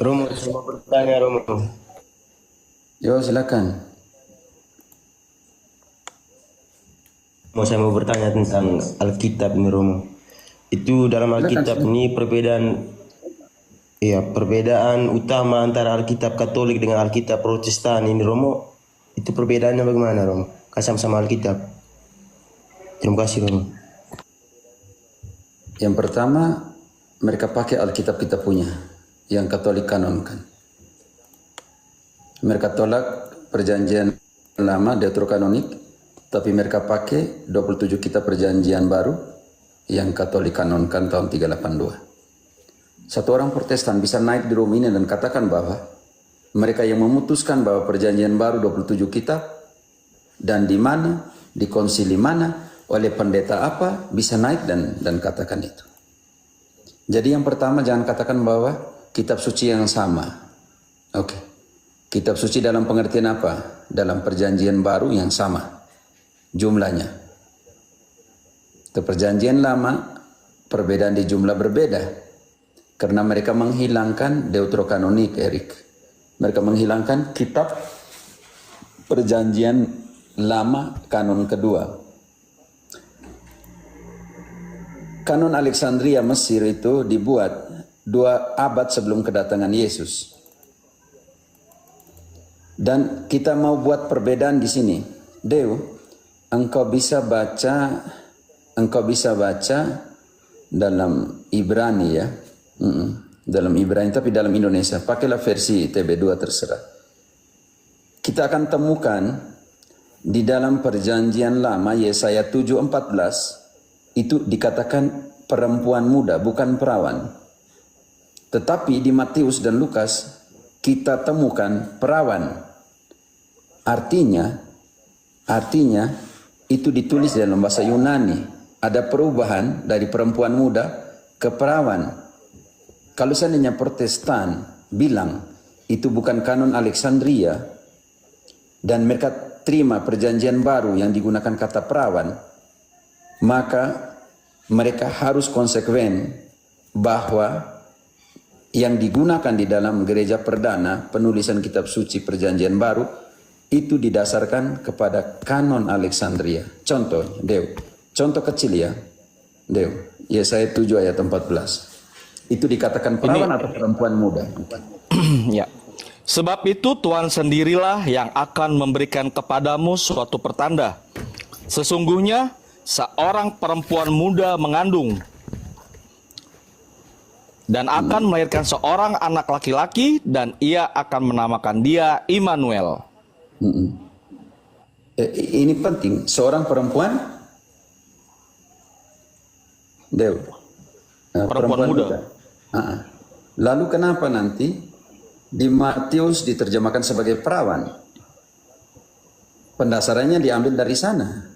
Romo, saya mau bertanya, Romo. Yo, silakan. Saya mau bertanya tentang Alkitab ini, Romo. Itu dalam Silakan, Alkitab silakan. ini perbedaan, ya perbedaan utama antara Alkitab Katolik dengan Alkitab Protestan ini, Romo. Itu perbedaannya bagaimana, Romo? Kasam sama Alkitab. Terima kasih, Romo. Yang pertama, mereka pakai Alkitab kita punya, yang Katolik kanonkan. Mereka tolak perjanjian lama, Deuterokanonik, tapi mereka pakai 27 kitab perjanjian baru, yang Katolik kanonkan tahun 382. Satu orang Protestan bisa naik di room ini dan katakan bahwa mereka yang memutuskan bahwa perjanjian baru 27 kitab, dan di mana, di konsili mana, oleh pendeta apa, bisa naik dan katakan itu. Jadi yang pertama, jangan katakan bahwa kitab suci yang sama. Oke. Kitab suci dalam pengertian apa? Dalam perjanjian baru yang sama jumlahnya. Ke perjanjian lama, perbedaan di jumlah berbeda. Karena mereka menghilangkan Deuterokanonik, Erik. Mereka menghilangkan kitab perjanjian lama, kanon kedua. Kanon Alexandria Mesir itu dibuat 2 abad sebelum kedatangan Yesus. Dan kita mau buat perbedaan di sini. Deo, engkau bisa baca dalam Ibrani ya. Dalam Ibrani, tapi dalam Indonesia. Pakailah versi TB2 terserah. Kita akan temukan di dalam perjanjian lama Yesaya 7:14 itu dikatakan perempuan muda, bukan perawan. Tetapi di Matius dan Lukas kita temukan perawan. Artinya itu ditulis dalam bahasa Yunani. Ada perubahan dari perempuan muda ke perawan. Kalau seandainya Protestan bilang itu bukan kanon Alexandria dan mereka terima perjanjian baru yang digunakan kata perawan, maka mereka harus konsekuen bahwa yang digunakan di dalam gereja perdana penulisan kitab suci perjanjian baru itu didasarkan kepada kanon Alexandria. Contoh, Deo. Contoh kecil ya. Deo. Yesaya 7 ayat 14. Itu dikatakan perawan atau perempuan muda? Ya. Sebab itu Tuhan sendirilah yang akan memberikan kepadamu suatu pertanda. Sesungguhnya seorang perempuan muda mengandung dan akan melahirkan seorang anak laki-laki dan ia akan menamakan dia Immanuel. Ini penting. Seorang perempuan, Deo. Perempuan muda. Lalu kenapa nanti di Matius diterjemahkan sebagai perawan? Pendasarannya diambil dari sana.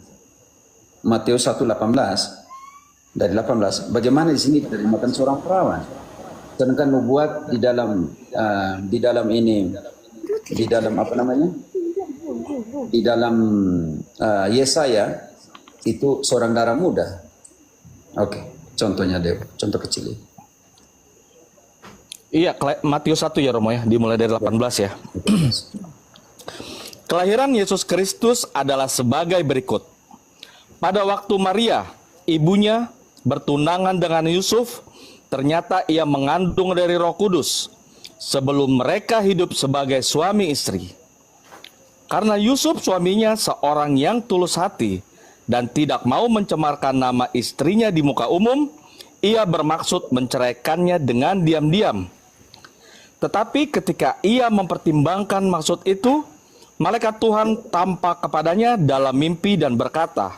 Matius 1:18 dari 18. Bagaimana di sini diterjemahkan seorang perawan? Sedangkan nubuat di dalam apa namanya? Di dalam Yesaya itu seorang darah muda. Oke, contohnya Dew, contoh kecil. Iya, Matius 1 ya Romo ya, dimulai dari 18 ya. Kelahiran Yesus Kristus adalah sebagai berikut. Pada waktu Maria, ibunya, bertunangan dengan Yusuf, ternyata ia mengandung dari Roh Kudus sebelum mereka hidup sebagai suami istri. Karena Yusuf suaminya seorang yang tulus hati dan tidak mau mencemarkan nama istrinya di muka umum, ia bermaksud menceraikannya dengan diam-diam. Tetapi ketika ia mempertimbangkan maksud itu, malaikat Tuhan tampak kepadanya dalam mimpi dan berkata,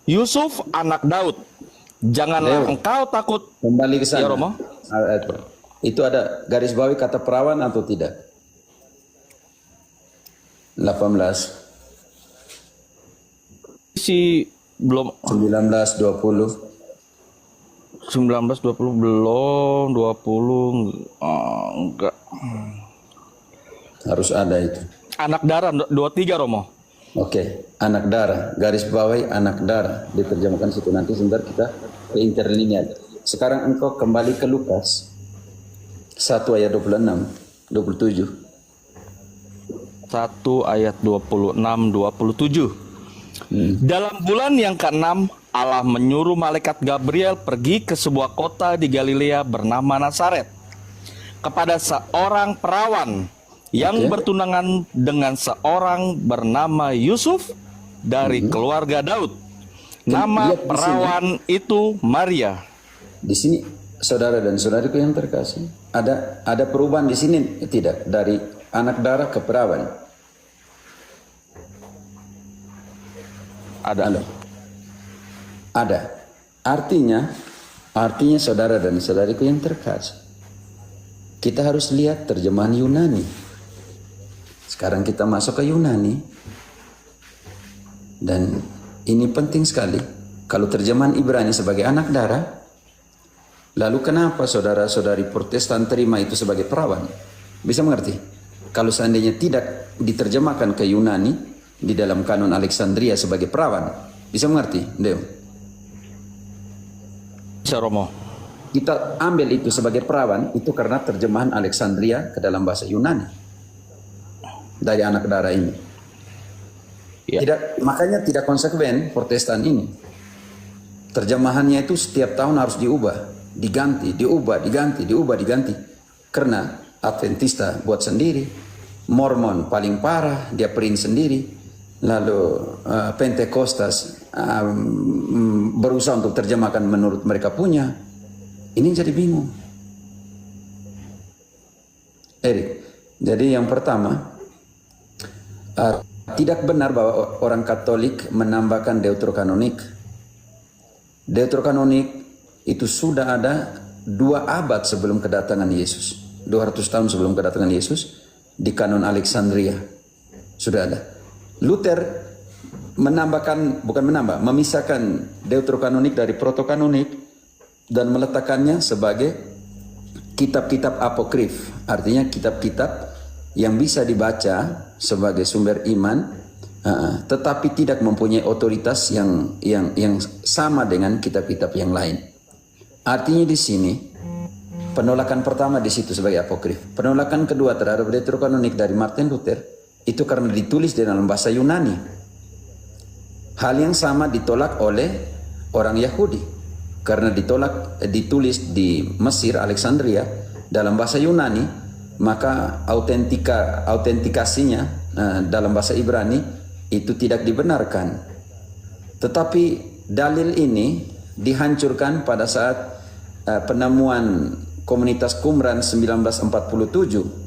Yusuf anak Daud, janganlah engkau takut. Kembali ke sana. Ya Romo. Itu ada garis bawahi kata perawan atau tidak? 18. Si belum 19, 20. 19, 20 belum, 20 enggak. Harus ada itu. Anak darah 23 Romo. Oke, anak darah, garis bawahi anak darah diterjemahkan situ. Nanti sebentar kita ke interlinear. Sekarang engkau kembali ke Lukas 1 ayat 26, 27. 1 ayat 26-27. Dalam bulan yang ke-6, Allah menyuruh malaikat Gabriel pergi ke sebuah kota di Galilea bernama Nazaret, kepada seorang perawan yang bertunangan dengan seorang bernama Yusuf dari keluarga Daud. Nama perawan itu Maria. Di sini, saudara dan saudariku yang terkasih, ada perubahan di sini tidak, dari anak darah ke perawan? Ada. Halo? Ada. Artinya saudara dan saudariku yang terkasih, kita harus lihat terjemahan Yunani. Sekarang kita masuk ke Yunani, dan ini penting sekali. Kalau terjemahan Ibrani sebagai anak darah, lalu kenapa saudara-saudari Protestan terima itu sebagai perawan? Bisa mengerti? Kalau seandainya tidak diterjemahkan ke Yunani di dalam kanon Alexandria sebagai perawan, bisa mengerti, Deo? Bisa, Romo. Kita ambil itu sebagai perawan itu karena terjemahan Alexandria ke dalam bahasa Yunani dari anak darah ini. Ya. Makanya tidak konsekuen Protestan ini. Terjemahannya itu setiap tahun harus diubah, diganti, diganti. Karena Adventista buat sendiri, Mormon paling parah, dia print sendiri. Lalu Pentekostas berusaha untuk terjemahkan menurut mereka punya. Ini jadi bingung. Erik, jadi yang pertama, tidak benar bahwa orang Katolik menambahkan deuterokanonik. Deuterokanonik itu sudah ada 2 abad sebelum kedatangan Yesus. 200 tahun sebelum kedatangan Yesus di kanon Alexandria sudah ada. Luther memisahkan deuterokanonik dari protokanonik dan meletakkannya sebagai kitab-kitab apokrif, artinya kitab-kitab yang bisa dibaca sebagai sumber iman, tetapi tidak mempunyai otoritas yang sama dengan kitab-kitab yang lain. Artinya di sini penolakan pertama di situ sebagai apokrif. Penolakan kedua terhadap deuterokanonik dari Martin Luther itu karena ditulis di dalam bahasa Yunani. Hal yang sama ditolak oleh orang Yahudi karena ditulis di Mesir Alexandria dalam bahasa Yunani, maka autentikasinya dalam bahasa Ibrani itu tidak dibenarkan. Tetapi dalil ini dihancurkan pada saat penemuan komunitas Qumran 1947.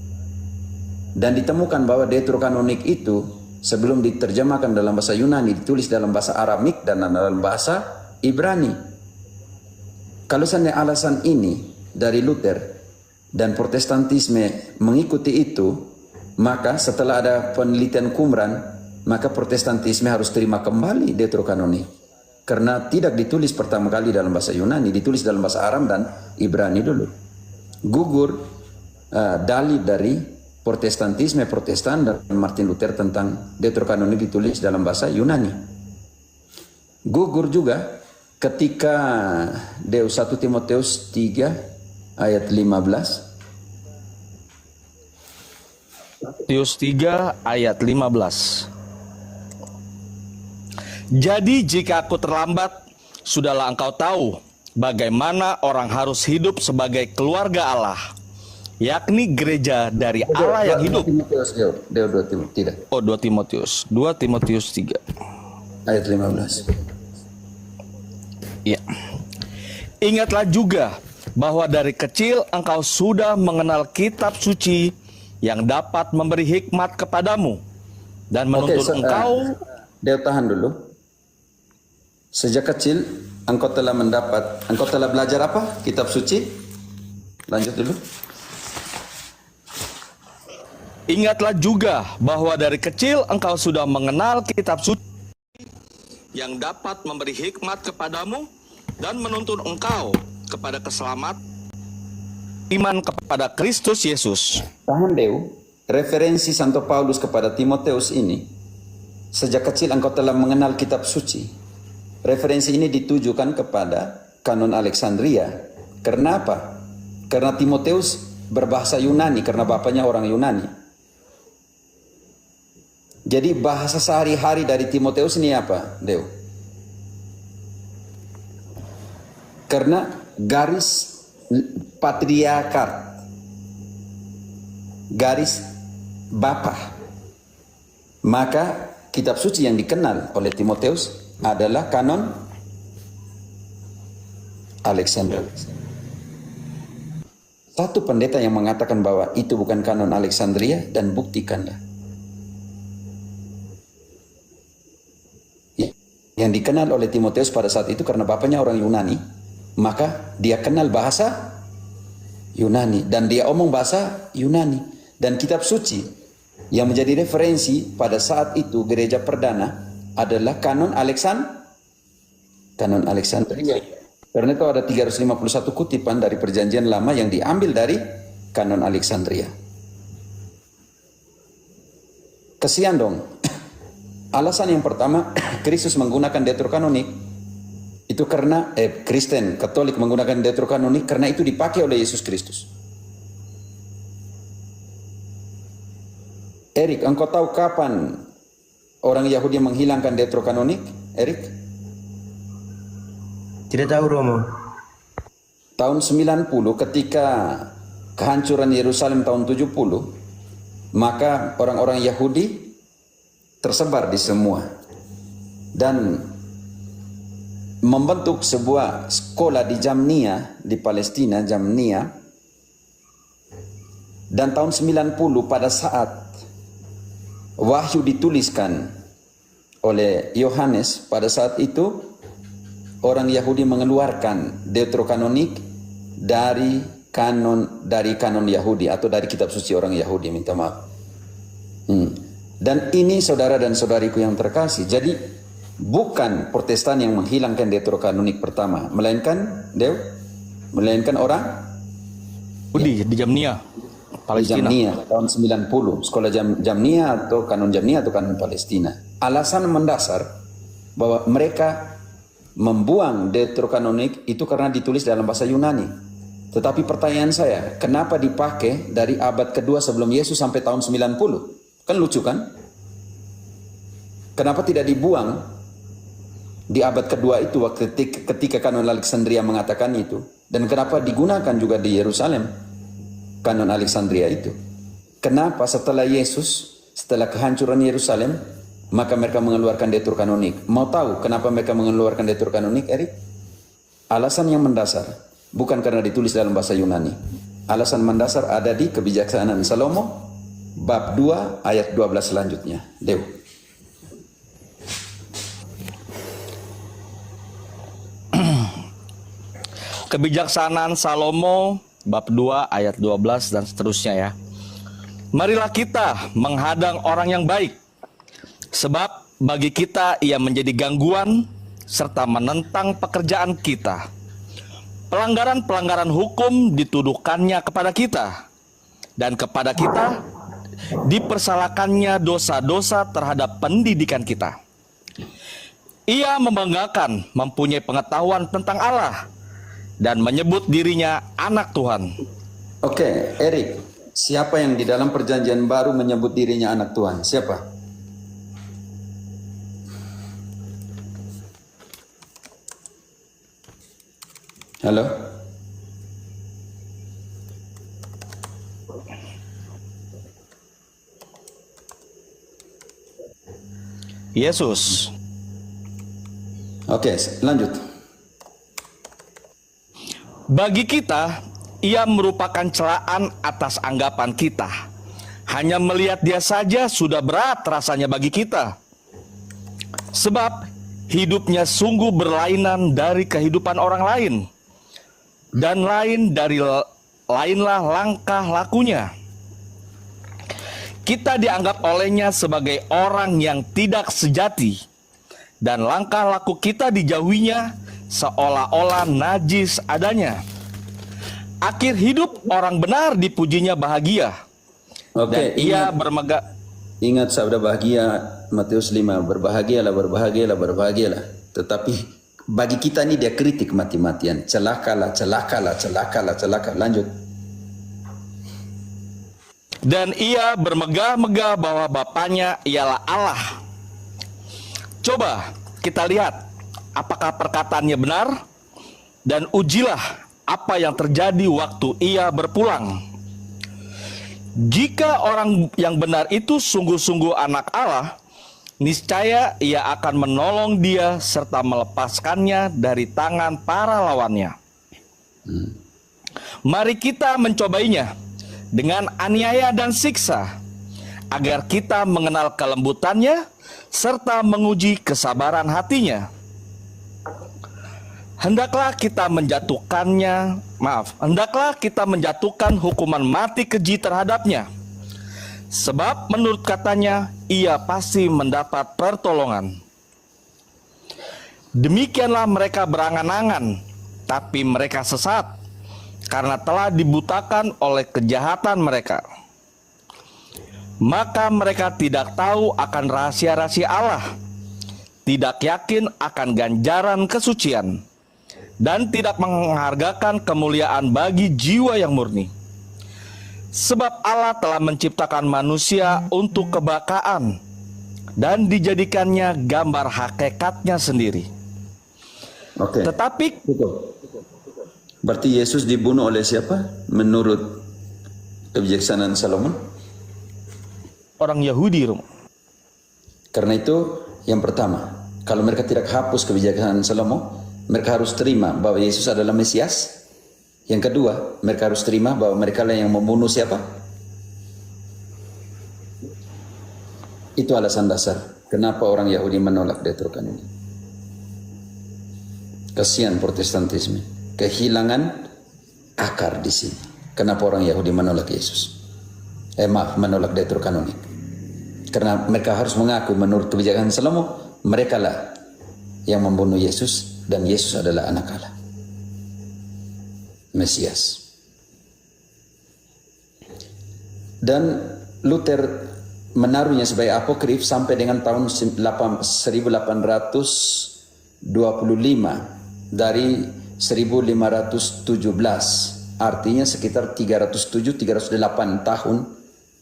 Dan ditemukan bahwa deuterokanonik itu sebelum diterjemahkan dalam bahasa Yunani ditulis dalam bahasa Aramik dan dalam bahasa Ibrani. Kalau seandainya alasan ini dari Luther dan Protestantisme mengikuti itu, maka setelah ada penelitian Qumran, maka Protestantisme harus terima kembali deuterokanonik. Karena tidak ditulis pertama kali dalam bahasa Yunani, ditulis dalam bahasa Aram dan Ibrani dulu. Gugur dalil dari Protestantisme Protestan dan Martin Luther tentang deuterokanonik ditulis dalam bahasa Yunani. Gugur juga ketika 1 Timotius 3 ayat 15. Timotius 3 ayat 15. Jadi jika aku terlambat, sudahlah engkau tahu bagaimana orang harus hidup sebagai keluarga Allah, yakni gereja dari Allah yang hidup. 2 Timotius, tidak. Oh, 2 Timotius 3 Ayat 15. Ya. Ingatlah juga bahwa dari kecil engkau sudah mengenal kitab suci yang dapat memberi hikmat kepadamu dan menuntun engkau. Dia tahan dulu. Sejak kecil engkau telah belajar apa? Kitab suci. Lanjut dulu. Ingatlah juga bahwa dari kecil engkau sudah mengenal kitab suci yang dapat memberi hikmat kepadamu dan menuntun engkau kepada keselamatan iman kepada Kristus Yesus. Tahan Deu, referensi Santo Paulus kepada Timotius ini, sejak kecil engkau telah mengenal kitab suci. Referensi ini ditujukan kepada kanon Alexandria. Karena apa? Karena Timotius berbahasa Yunani karena bapaknya orang Yunani. Jadi bahasa sehari-hari dari Timoteus ini apa, Deo? Karena garis patriarkat, garis bapa, maka kitab suci yang dikenal oleh Timoteus adalah kanon Alexander. Satu pendeta yang mengatakan bahwa itu bukan kanon Alexandria dan buktikanlah. Yang dikenal oleh Timoteus pada saat itu karena bapaknya orang Yunani, maka dia kenal bahasa Yunani dan dia omong bahasa Yunani. Dan kitab suci yang menjadi referensi pada saat itu gereja perdana adalah kanon Alexandria. Karena itu ada 351 kutipan dari perjanjian lama yang diambil dari kanon Alexandria. Kesian dong. Alasan yang pertama, Kristus menggunakan deuterokanonik itu karena Kristen Katolik menggunakan deuterokanonik karena itu dipakai oleh Yesus Kristus. Erik, engkau tahu kapan orang Yahudi menghilangkan deuterokanonik, Erik? Tidak tahu, Romo. Tahun 90 ketika kehancuran Yerusalem tahun 70, maka orang-orang Yahudi tersebar di semua dan membentuk sebuah sekolah di Jamnia di Palestina, Jamnia. Dan tahun 90 pada saat wahyu dituliskan oleh Yohanes, pada saat itu orang Yahudi mengeluarkan deuterokanonik dari kanon Yahudi atau dari kitab suci orang Yahudi, minta maaf. Dan ini saudara dan saudariku yang terkasih, jadi bukan Protestan yang menghilangkan deuterokanonik pertama, melainkan orang Yahudi di Jamnia, Palestina. Jamnia tahun 90, sekolah Jamnia atau kanon Palestina. Alasan mendasar bahwa mereka membuang deuterokanonik itu karena ditulis dalam bahasa Yunani. Tetapi pertanyaan saya, kenapa dipakai dari abad kedua sebelum Yesus sampai tahun 90? Kan lucu kan? Kenapa tidak dibuang di abad kedua itu waktu ketika kanon Alexandria mengatakan itu? Dan kenapa digunakan juga di Yerusalem kanon Alexandria itu? Kenapa setelah Yesus, setelah kehancuran Yerusalem, maka mereka mengeluarkan deuterokanonik? Mau tahu kenapa mereka mengeluarkan deuterokanonik, Erik? Alasan yang mendasar bukan karena ditulis dalam bahasa Yunani. Alasan mendasar ada di Kebijaksanaan Salomo bab 2 ayat 12 selanjutnya. Dew. Kebijaksanaan Salomo bab 2 ayat 12 dan seterusnya ya. Marilah kita menghadang orang yang baik, sebab bagi kita ia menjadi gangguan serta menentang pekerjaan kita. Pelanggaran-pelanggaran hukum dituduhkannya kepada kita, dan kepada kita dipersalahkannya dosa-dosa terhadap pendidikan kita. Ia membanggakan mempunyai pengetahuan tentang Allah dan menyebut dirinya anak Tuhan. Oke, Erik, siapa yang di dalam perjanjian baru menyebut dirinya anak Tuhan? Siapa? Halo? Yesus. Oke, lanjut. Bagi kita, ia merupakan celaan atas anggapan kita. Hanya melihat dia saja sudah berat rasanya bagi kita. Sebab hidupnya sungguh berlainan dari kehidupan orang lain. Dan lainlah langkah lakunya. Kita dianggap olehnya sebagai orang yang tidak sejati, dan langkah laku kita dijauhinya seolah-olah najis adanya. Akhir hidup orang benar dipujinya bahagia. Oke, dan ia bermegah. Ingat sabda bahagia Matius 5, berbahagialah, berbahagialah, berbahagialah. Tetapi bagi kita ini dia kritik mati-matian. Celakalah, celakalah, celakalah, celaka. Lanjut. dan ia bermegah-megah bahwa bapaknya ialah Allah. Coba kita lihat apakah perkataannya benar, dan ujilah apa yang terjadi waktu ia berpulang. Jika orang yang benar itu sungguh-sungguh anak Allah, niscaya ia akan menolong dia serta melepaskannya dari tangan para lawannya. Mari kita mencobainya dengan aniaya dan siksa, agar kita mengenal kelembutannya serta menguji kesabaran hatinya. Hendaklah kita menjatuhkan hukuman mati keji terhadapnya, sebab menurut katanya ia pasti mendapat pertolongan. Demikianlah mereka berangan-angan, tapi mereka sesat, karena telah dibutakan oleh kejahatan mereka. Maka mereka tidak tahu akan rahasia-rahasia Allah, tidak yakin akan ganjaran kesucian, dan tidak menghargakan kemuliaan bagi jiwa yang murni. Sebab Allah telah menciptakan manusia untuk kebakaan, dan dijadikannya gambar hakikatnya sendiri. Oke. Tetapi Berarti Yesus dibunuh oleh siapa? Menurut kebijaksanaan Salomon? orang Yahudi, Romo. Karena itu yang pertama, kalau mereka tidak hapus kebijaksanaan Salomo, mereka harus terima bahwa Yesus adalah Mesias. Yang kedua, mereka harus terima bahwa mereka lah yang membunuh siapa? Itu alasan dasar kenapa orang Yahudi menolak Deuterokanoni. Kasihan Protestantisme, kehilangan akar di sini. Kenapa orang Yahudi menolak Yesus? Menolak Deuterokanoni. Karena mereka harus mengaku menurut kebijakan Salomo, mereka lah yang membunuh Yesus, dan Yesus adalah anak Allah, Mesias. Dan Luther menaruhnya sebagai apokrif sampai dengan tahun 1825 dari 1517. Artinya sekitar 307-308 tahun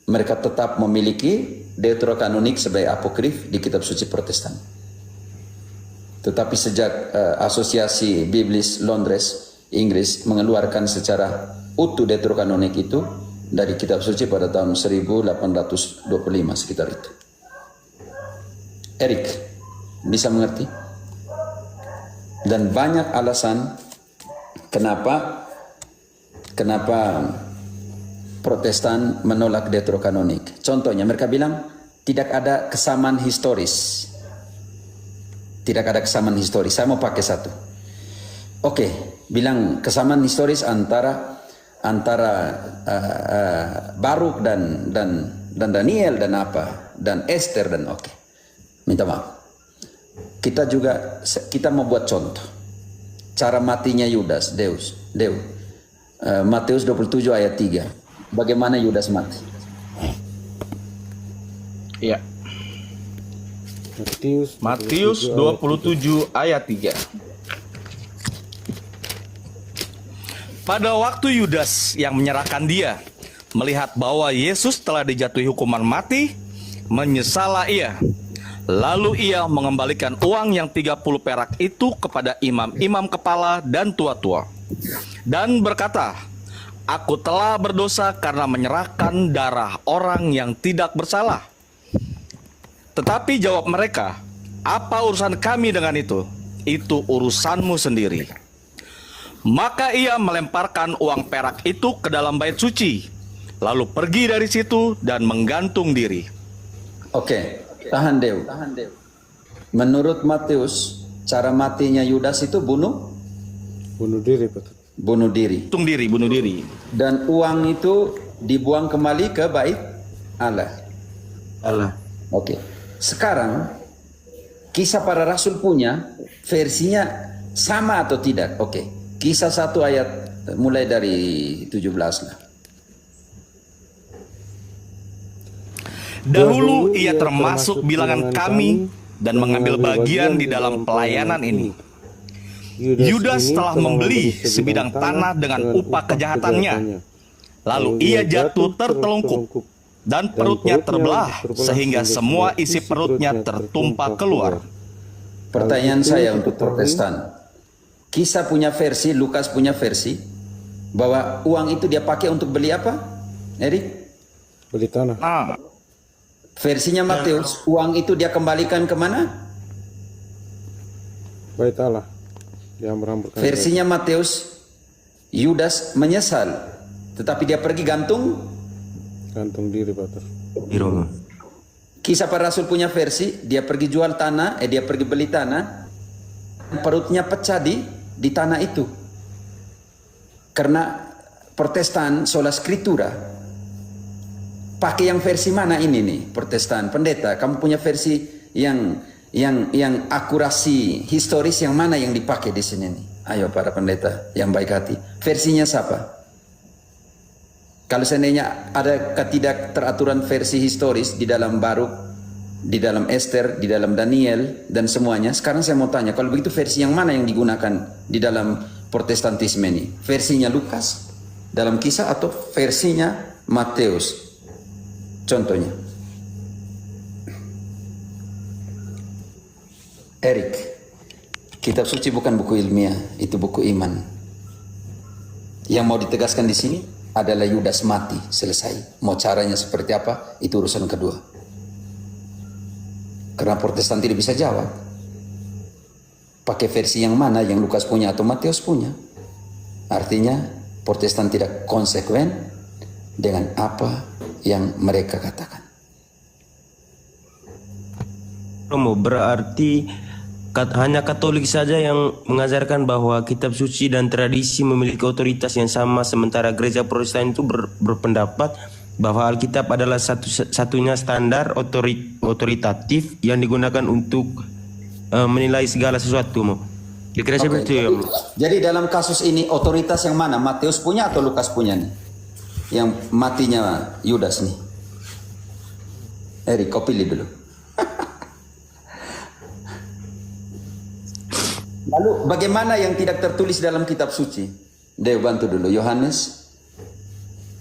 mereka tetap memiliki Deuterokanonik sebagai apokrif di kitab suci Protestan. Tetapi sejak Asosiasi Biblis Londres, Inggris mengeluarkan secara utuh Deuterokanonik itu dari kitab suci pada tahun 1825 sekitar itu. Erik bisa mengerti? Dan banyak alasan kenapa Protestan menolak Deuterokanonik. Contohnya mereka bilang tidak ada kesamaan historis. Tidak ada kesamaan historis. Saya mau pakai satu. Oke, bilang kesamaan historis antara Baruk dan Daniel dan Esther dan oke. Minta maaf. Kita mau buat contoh. Cara matinya Yudas, Matius 27 ayat 3. Bagaimana Yudas mati? Iya. Matius 27 ayat 3. Pada waktu Yudas yang menyerahkan dia melihat bahwa Yesus telah dijatuhi hukuman mati, menyesallah ia. Lalu ia mengembalikan uang yang 30 perak itu kepada imam-imam kepala dan tua-tua, dan berkata, "Aku telah berdosa karena menyerahkan darah orang yang tidak bersalah." Tetapi jawab mereka, "Apa urusan kami dengan itu? Itu urusanmu sendiri." Maka ia melemparkan uang perak itu ke dalam bait suci, lalu pergi dari situ dan menggantung diri. Oke, tahan Dew. Menurut Matius, cara matinya Yudas itu bunuh diri. Bunuh diri. Dan uang itu dibuang kembali ke bait Allah. Oke. Sekarang Kisah Para Rasul punya versinya sama atau tidak? Oke. Kisah 1 ayat mulai dari 17 lah. Dahulu ia termasuk bilangan kami dan mengambil bagian di dalam pelayanan ini. Yudas telah membeli sebidang tanah dengan upah kejahatannya, Lalu ia jatuh tertelungkup dan perutnya terbelah sehingga semua isi perutnya tertumpah keluar. Pertanyaan saya untuk Protestan. Kisah punya versi, Lukas punya versi, bahwa uang itu dia pakai untuk beli apa? Erik? Beli tanah. Nah, Versinya Matius, uang itu dia kembalikan kemana? Bait Allah. Dia meramburkan. Versinya Matius, Yudas menyesal, tetapi dia pergi gantung. Gantung diri, Pater. Di Romo. Kisah para Rasul punya versi, dia pergi jual tanah, dia pergi beli tanah, perutnya pecah di tanah itu. Karena Protestan sola scriptura. Pakai yang versi mana ini nih, Protestan? Pendeta, kamu punya versi yang akurasi historis yang mana yang dipakai di sini nih? Ayo para pendeta yang baik hati. Versinya siapa? Kalau seandainya ada ketidakteraturan versi historis di dalam Baruk, di dalam Esther, di dalam Daniel, dan semuanya, sekarang saya mau tanya, kalau begitu versi yang mana yang digunakan di dalam Protestantisme ini? Versinya Lukas dalam kisah atau versinya Matius? Contohnya. Erik, kitab suci bukan buku ilmiah, itu buku iman. Yang mau ditegaskan di sini adalah Yudas mati, selesai. Mau caranya seperti apa, itu urusan kedua. Karena Protestan tidak bisa jawab. Pakai versi yang mana, yang Lukas punya atau Matius punya. Artinya Protestan tidak konsekuen dengan apa yang mereka katakan. Romo, berarti hanya Katolik saja yang mengajarkan bahwa kitab suci dan tradisi memiliki otoritas yang sama, sementara gereja Protestan itu berpendapat bahwa Alkitab adalah satunya standar otoritatif yang digunakan untuk menilai segala sesuatu. Kira-kira seperti itu ya. Jadi dalam kasus ini otoritas yang mana? Matius punya atau Lukas punya nih? Yang matinya Yudas nih. Erik, kau pilih dulu. Lalu bagaimana yang tidak tertulis dalam kitab suci? Dew bantu dulu. Yohanes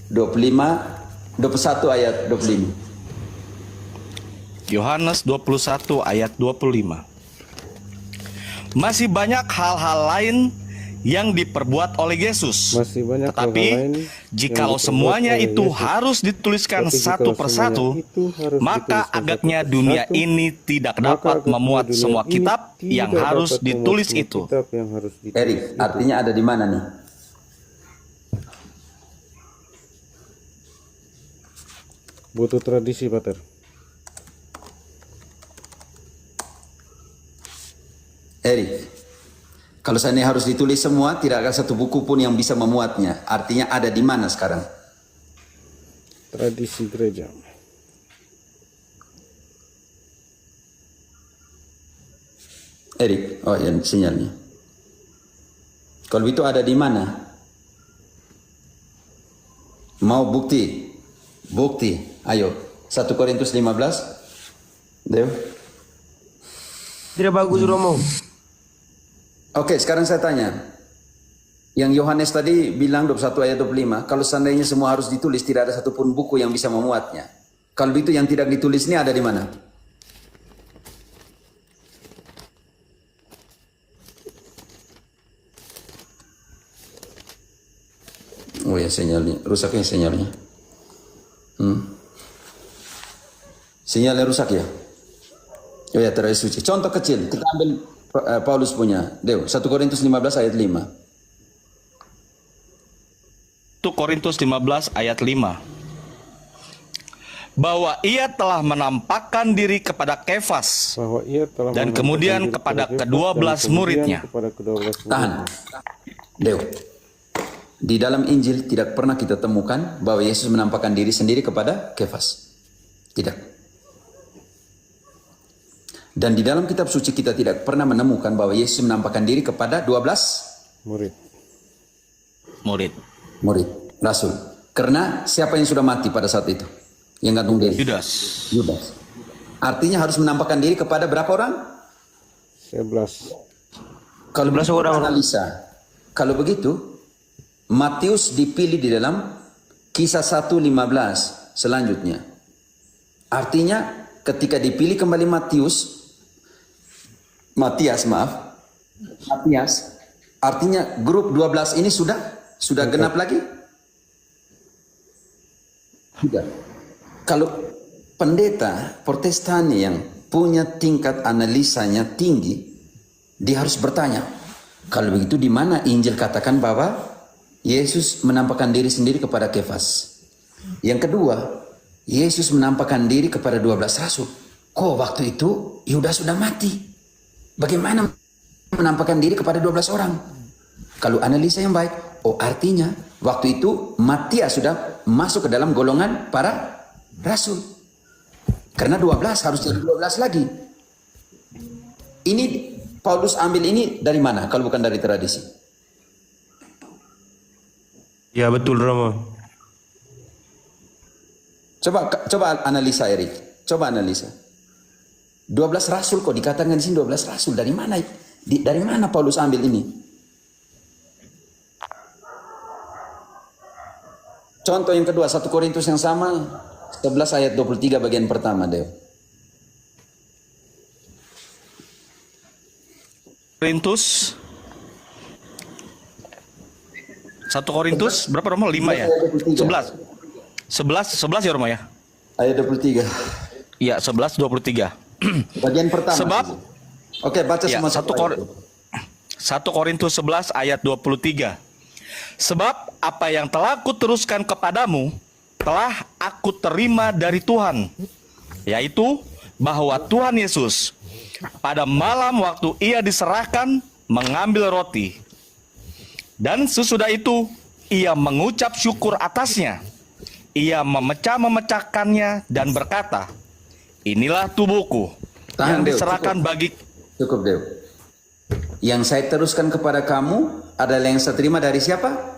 21 ayat 25. Yohanes 21 ayat 25. Masih banyak hal-hal lain yang diperbuat oleh Yesus. Masih banyak Tetapi hal-hal lain jikalau yang semuanya diperbuat itu oleh Yesus. harus dituliskan Tapi satu jikalau persatu, semuanya itu harus maka dituliskan agaknya satu dunia persatu, ini tidak maka dapat agaknya memuat dunia semua ini kitab yang tidak harus dapat memuat ditulis semua itu. kitab yang harus ditulis Erik, itu. artinya ada di mana nih? Butuh tradisi, Pater. Erik, kalau seandainya harus ditulis semua, tidak ada satu buku pun yang bisa memuatnya. Artinya ada di mana sekarang? Tradisi gereja. Erik, oh ya sinyalnya. Kalau itu ada di mana? Mau bukti? Bukti, ayo. 1 Korintus 15. Dew. Tidak bagus, Romo. Oke, sekarang saya tanya. Yang Yohanes tadi bilang 21 ayat 25, kalau seandainya semua harus ditulis, tidak ada satupun buku yang bisa memuatnya. Kalau itu yang tidak ditulis ini ada di mana? Oh ya sinyalnya, rusaknya sinyalnya. Sinyalnya rusak ya? Oh ya, terlalu suci. Contoh kecil, kita ambil Paulus punya. Dew, 1 Korintus 15 ayat 5. 1 Korintus 15 ayat 5. Bahwa ia telah menampakkan diri kepada Kefas Bahwa ia telah dan menampakkan kemudian diri kepada Kefas kedua dan belas kemudian muridnya. kepada kedua belas Tahan. muridnya. Dew. Di dalam Injil tidak pernah kita temukan bahwa Yesus menampakkan diri sendiri kepada Kefas. Tidak. Dan di dalam kitab suci kita tidak pernah menemukan bahwa Yesus menampakkan diri kepada 12 Murid. murid, rasul. Karena siapa yang sudah mati pada saat itu? Yang gantung diri? Yudas. Yudas. Artinya harus menampakkan diri kepada berapa orang? 11. Kalau 11 orang. analisa. Kalau begitu, Matius dipilih di dalam Kisah 1:15 selanjutnya. Artinya ketika dipilih kembali Matias, artinya grup 12 ini sudah genap lagi? Tidak. Kalau pendeta Protestan yang punya tingkat analisanya tinggi, dia harus bertanya, kalau begitu di mana Injil katakan bahwa Yesus menampakkan diri sendiri kepada Kefas? Yang kedua, Yesus menampakkan diri kepada 12 rasul. Kok waktu itu Yudas sudah mati? Bagaimana menampakkan diri kepada 12 orang? Kalau analisa yang baik, artinya waktu itu Matias sudah masuk ke dalam golongan para rasul. Karena 12 harus jadi 12 lagi. Ini Paulus ambil ini dari mana kalau bukan dari tradisi? Ya betul Romo. Coba analisa Erik. Coba analisa. 12 rasul kok dikatakan di sini 12 rasul. Dari mana? Dari mana Paulus ambil ini? Contoh yang kedua, 1 Korintus yang sama, 11 ayat 23 bagian pertama, Deo. Korintus 1 Korintus berapa Romo? 5 ya? 11 ya Romo ya? Ayat 23. Iya, 11:23. Bagian pertama. Sebab Oke, baca ya, semua 1 Korintus 11 ayat 23. Sebab apa yang telah kuteruskan kepadamu telah aku terima dari Tuhan, yaitu bahwa Tuhan Yesus pada malam waktu ia diserahkan mengambil roti, dan sesudah itu ia mengucap syukur atasnya. Ia memecahkannya dan berkata, inilah tubuhku yang diserahkan bagi... Cukup, Deo. Yang saya teruskan kepada kamu adalah yang saya terima dari siapa?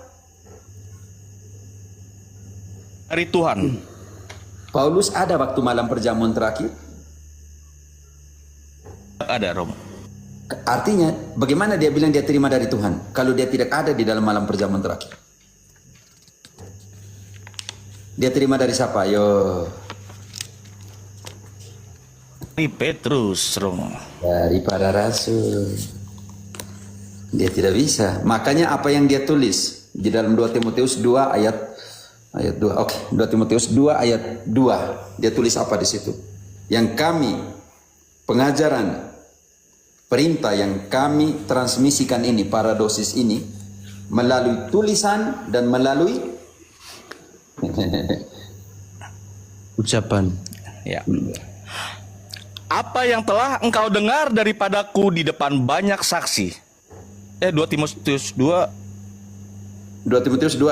Dari Tuhan. Paulus ada waktu malam perjamuan terakhir? Ada, Romo. Artinya, bagaimana dia bilang dia terima dari Tuhan kalau dia tidak ada di dalam malam perjamuan terakhir? Dia terima dari siapa? Yo. Ini Petrus, Romo. Dari para rasul. Dia tidak bisa. Makanya apa yang dia tulis di dalam 2 Timotius 2 ayat 2. Oke, 2 Timotius 2 ayat 2. Dia tulis apa di situ? Yang kami pengajaran perintah yang kami transmisikan ini, paradosis ini, melalui tulisan dan melalui ucapan. Ya. Apa yang telah engkau dengar daripadaku di depan banyak saksi. 2 Timotius 2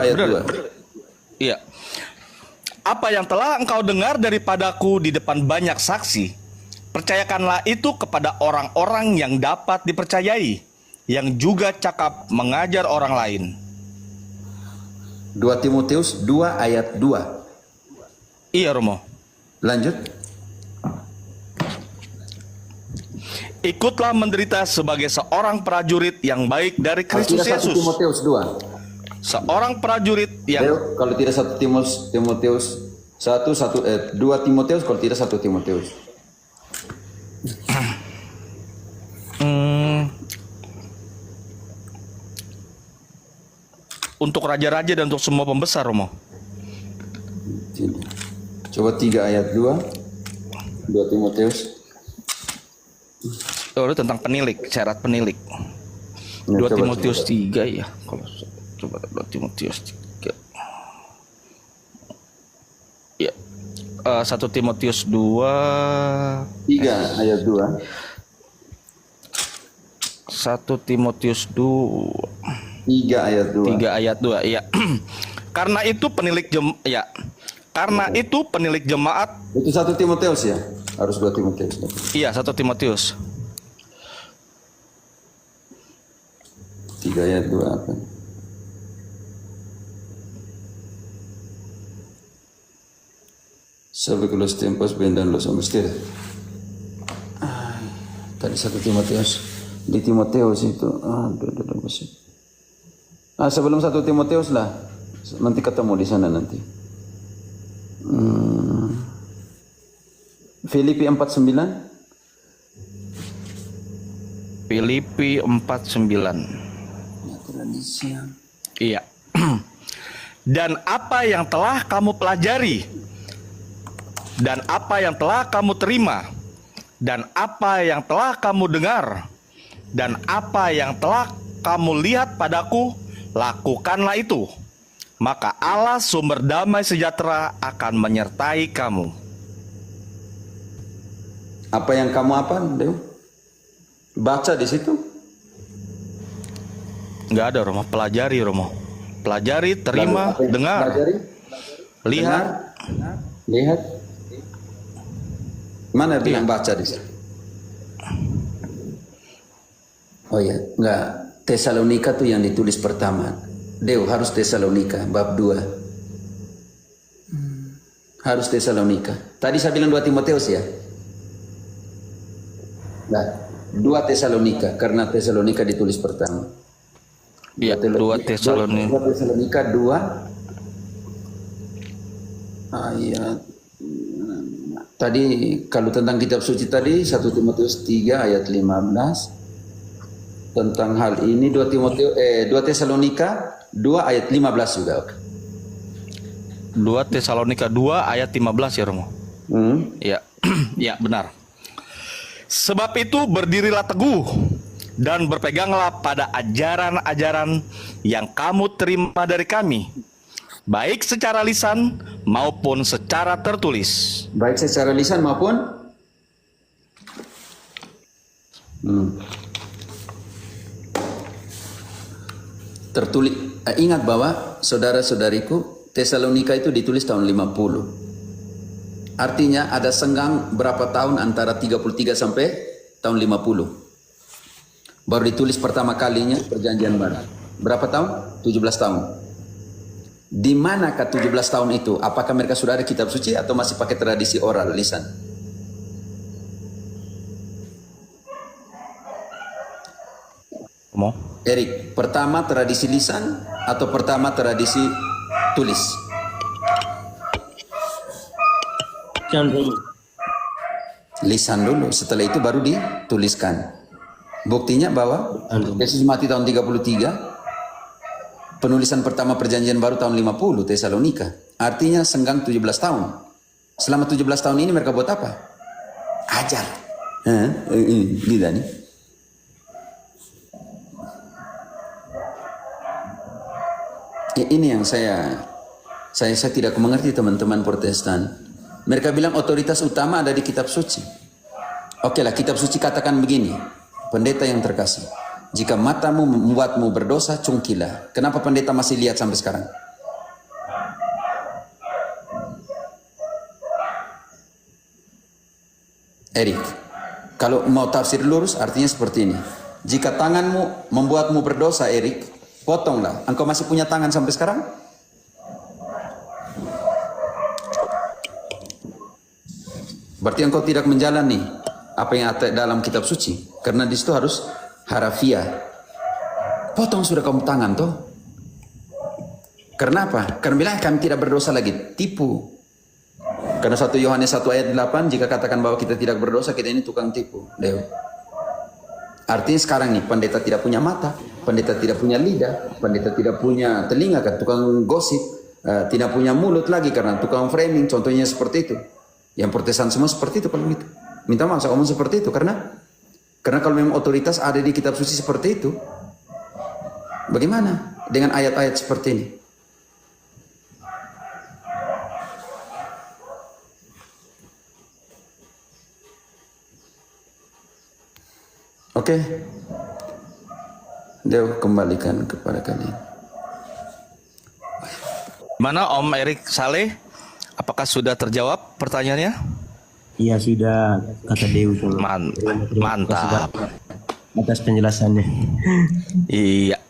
ayat benar. 2. Iya. Apa yang telah engkau dengar daripadaku di depan banyak saksi, percayakanlah itu kepada orang-orang yang dapat dipercayai, yang juga cakap mengajar orang lain. 2 Timotius 2 ayat 2. Iya, Romo. Lanjut. Ikutlah menderita sebagai seorang prajurit yang baik dari Kristus Tidak 1 Yesus. Timotius 2. Seorang prajurit yang... Kalau tidak 1 Timotius 2 Timotius, kalau tidak 1 Timotius. Untuk raja-raja dan untuk semua pembesar, Romo. Coba 3 ayat 2. 2 Timotius. Itu tentang penilik, syarat penilik. 2 Timotius 3 ya. Kalau coba 2 Timotius 3. Ya. 1 Timotius 2 3 ayat 2. 1 Timotius 2 3 ayat 2. 3 ayat 2, ya. Karena itu penilik jemaat. Itu 1 Timotius ya? Harus 2 Timotius. Iya, 1 Timotius. 3 ayat 2 apa? Sabe que los tiempos vendrán los hombres. Tadi 1 Timotius. Di Timotius itu. Sebelum 1 Timotius lah. Nanti ketemu di sana nanti. Filipi 49. Filipi 49. Iya. Dan apa yang telah kamu pelajari, dan apa yang telah kamu terima, dan apa yang telah kamu dengar, dan apa yang telah kamu lihat padaku, lakukanlah itu. Maka Allah sumber damai sejahtera akan menyertai kamu. Apa yang kamu apa, Dew? Baca di situ. Enggak ada, Romo. Pelajari, Romo. Pelajari, terima, Lalu, dengar, pelajari, lihat. dengar, lihat. Mana bilang baca di situ? Oh ya, enggak. Tesalonika tuh yang ditulis pertama. Dew, harus Tesalonika bab 2. Harus Tesalonika. Tadi saya bilang 2 Timoteus ya. Nah, 2 Tesalonika karena Tesalonika ditulis pertama. Iya, 2 Tesalonika. 2 Tesalonika 2 ayat. Tadi kalau tentang kitab suci tadi 1 Timoteus 3 ayat 15. Tentang hal ini 2 Tesalonika 2 ayat 15 juga. 2 Tesalonika 2 ayat 15 ya, Romo. Ya. Ya, benar. Sebab itu berdirilah teguh dan berpeganglah pada ajaran-ajaran yang kamu terima dari kami, baik secara lisan maupun secara tertulis. Baik secara lisan maupun tertulis. Ingat bahwa saudara-saudariku, Tesalonika itu ditulis tahun 50. Artinya ada senggang berapa tahun antara 33 sampai tahun 50. Baru ditulis pertama kalinya perjanjian baru. Berapa tahun? 17 tahun. Di manakah 17 tahun itu? Apakah mereka sudah ada kitab suci atau masih pakai tradisi oral, lisan? Mau? Erik, pertama tradisi lisan atau pertama tradisi tulis? Lisan dulu, setelah itu baru dituliskan. Buktinya bahwa Yesus mati tahun 33, penulisan pertama perjanjian baru tahun 50, Tesalonika. Artinya senggang 17 tahun. Selama 17 tahun ini mereka buat apa? Ajar. Gila nih. Ini yang saya tidak mengerti teman-teman Protestan. Mereka bilang otoritas utama ada di kitab suci. Oke lah, kitab suci katakan begini, pendeta yang terkasih, jika matamu membuatmu berdosa, cungkilah. Kenapa pendeta masih lihat sampai sekarang? Erik, kalau mau tafsir lurus artinya seperti ini. Jika tanganmu membuatmu berdosa, Erik, potonglah. Engkau masih punya tangan sampai sekarang? Berarti engkau tidak menjalani apa yang ada dalam kitab suci. Karena di situ harus harafiah. Potong sudah kamu tangan toh. Karena apa? Karena bilang kami tidak berdosa lagi. Tipu. Karena 1 Yohanes 1 ayat 8, jika katakan bahwa kita tidak berdosa, kita ini tukang tipu. Dewa. Artinya sekarang nih, pendeta tidak punya mata, pendeta tidak punya lidah, pendeta tidak punya telinga, kan tukang gosip, tidak punya mulut lagi karena tukang framing, contohnya seperti itu. Yang Protestan semua seperti itu kalau gitu. Minta maaf saya ngomong seperti itu karena kalau memang otoritas ada di kitab suci seperti itu, bagaimana dengan ayat-ayat seperti ini? Oke. Dia kembalikan kepada kalian. Mana Om Erik Saleh? Apakah sudah terjawab pertanyaannya? Iya sudah, kata Dewi. Mantap. Atas penjelasannya. Iya.